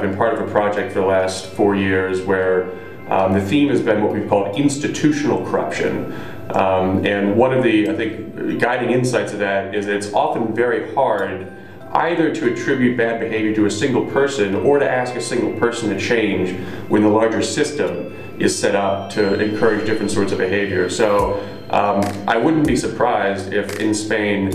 been part of a project for the last 4 years where the theme has been what we've called institutional corruption. And one of the, I think, guiding insights of that is that it's often very hard either to attribute bad behavior to a single person or to ask a single person to change when the larger system is set up to encourage different sorts of behavior. So I wouldn't be surprised if in Spain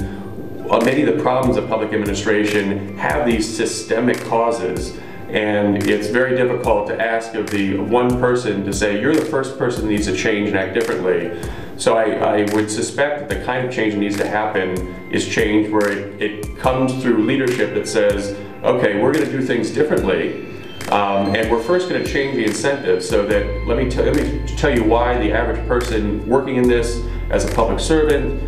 many of the problems of public administration have these systemic causes, and it's very difficult to ask of the one person to say, you're the first person that needs to change and act differently. So I would suspect that the kind of change that needs to happen is change where it comes through leadership that says, okay, we're going to do things differently, and we're first going to change the incentives so that, let me tell you why the average person working in this as a public servant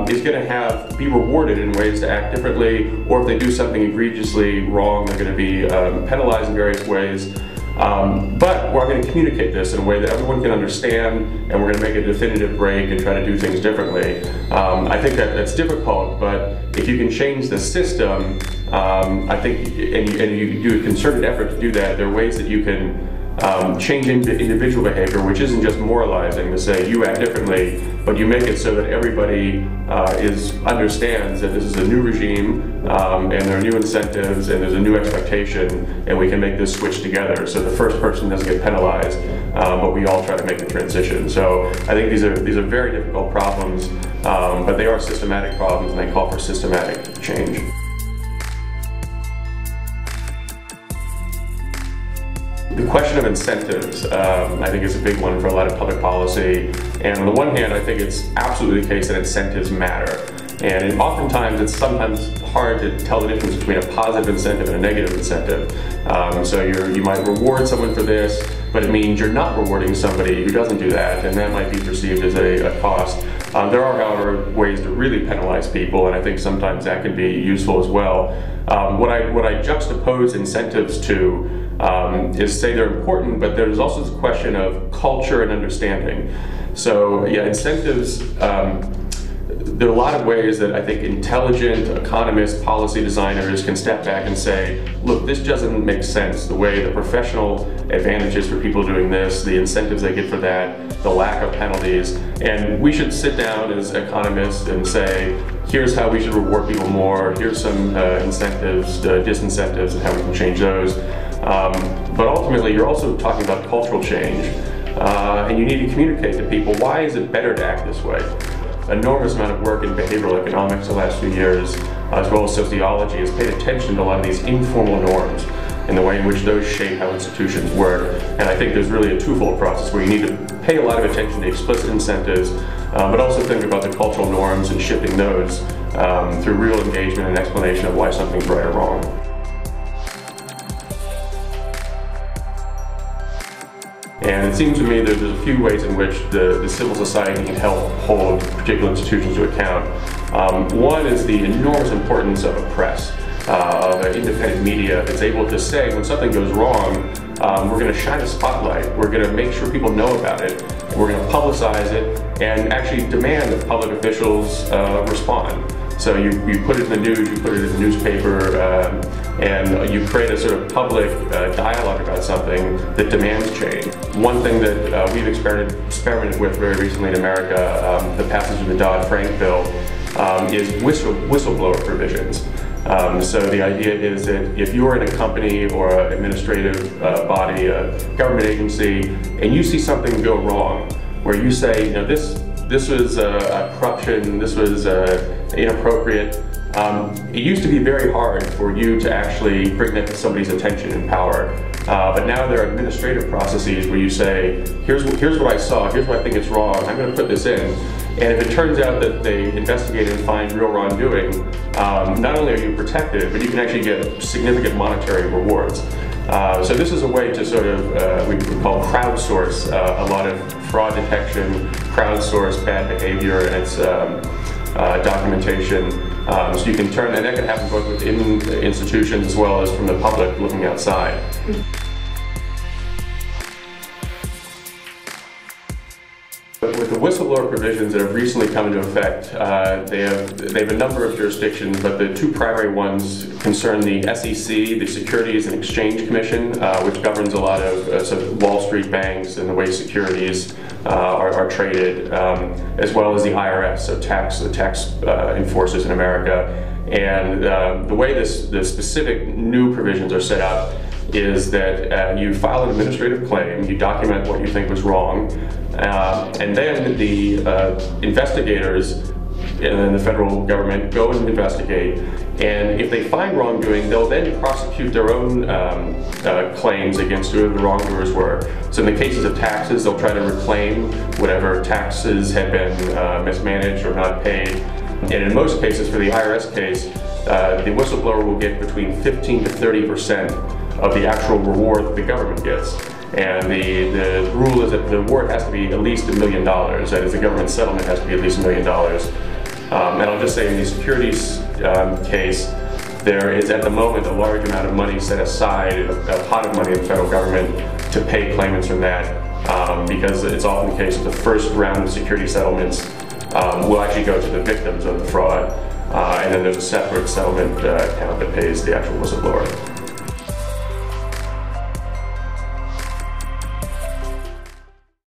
is going to be rewarded in ways to act differently, or if they do something egregiously wrong, they're going to be penalized in various ways. But we're going to communicate this in a way that everyone can understand, and we're going to make a definitive break and try to do things differently. I think that's difficult, but if you can change the system, I think, and you do a concerted effort to do that, there are ways that you can change individual behavior, which isn't just moralizing to say you act differently, but you make it so that everybody understands that this is a new regime, and there are new incentives, and there's a new expectation, and we can make this switch together. So the first person doesn't get penalized, but we all try to make the transition. So I think these are very difficult problems, but they are systematic problems, and they call for systematic change. The question of incentives, I think, is a big one for a lot of public policy. And on the one hand, I think it's absolutely the case that incentives matter. And oftentimes, it's sometimes hard to tell the difference between a positive incentive and a negative incentive. So you might reward someone for this, but it means you're not rewarding somebody who doesn't do that, and that might be perceived as a cost. There are, however, ways to really penalize people, and I think sometimes that can be useful as well. What I juxtapose incentives to is say they're important, but there's also this question of culture and understanding. So yeah, incentives, there are a lot of ways that I think intelligent economists, policy designers can step back and say, look, this doesn't make sense. The way the professional advantages for people doing this, the incentives they get for that, the lack of penalties, and we should sit down as economists and say, here's how we should reward people more, here's some incentives, disincentives, and how we can change those. But ultimately, you're also talking about cultural change, and you need to communicate to people, why is it better to act this way? Enormous amount of work in behavioral economics the last few years, as well as sociology, has paid attention to a lot of these informal norms and the way in which those shape how institutions work. And I think there's really a twofold process where you need to pay a lot of attention to explicit incentives, but also think about the cultural norms and shifting those through real engagement and explanation of why something's right or wrong. And it seems to me that there's a few ways in which the civil society can help hold particular institutions to account. One is the enormous importance of a press, of an independent media that's able to say when something goes wrong, we're going to shine a spotlight, we're going to make sure people know about it, and we're going to publicize it and actually demand that public officials respond. So you put it in the news, you put it in the newspaper, and you create a sort of public dialogue about something that demands change. One thing that we've experimented with very recently in America, the passage of the Dodd-Frank bill, is whistleblower provisions. So the idea is that if you're in a company or an administrative body, a government agency, and you see something go wrong, where you say, you know, this was corruption, this was inappropriate. It used to be very hard for you to actually bring that to somebody's attention and power. But now there are administrative processes where you say, here's what I saw, here's what I think is wrong, I'm going to put this in. And if it turns out that they investigate and find real wrongdoing, not only are you protected, but you can actually get significant monetary rewards. So this is a way to sort of, we call crowdsource a lot of fraud detection, crowdsource bad behavior and its documentation. So you can turn, and that can happen both within institutions as well as from the public looking outside. With the whistleblower provisions that have recently come into effect, they have a number of jurisdictions, but the two primary ones concern the SEC, the Securities and Exchange Commission, which governs a lot of sort of Wall Street banks and the way securities are traded, as well as the IRS, so the tax enforcers in America. And the way the specific new provisions are set up is that you file an administrative claim, you document what you think was wrong, and then the investigators in the federal government go and investigate, and if they find wrongdoing, they'll then prosecute their own claims against whoever the wrongdoers were. So in the cases of taxes, they'll try to reclaim whatever taxes had been mismanaged or not paid. And in most cases, for the IRS case, the whistleblower will get between 15 to 30% of the actual reward that the government gets. And the rule is that the reward has to be at least $1 million. That is, the government settlement has to be at least $1 million. And I'll just say in the securities case, there is at the moment a large amount of money set aside, a pot of money in the federal government to pay claimants from that, because it's often the case that the first round of security settlements will actually go to the victims of the fraud, and then there's a separate settlement account that pays the actual whistleblower.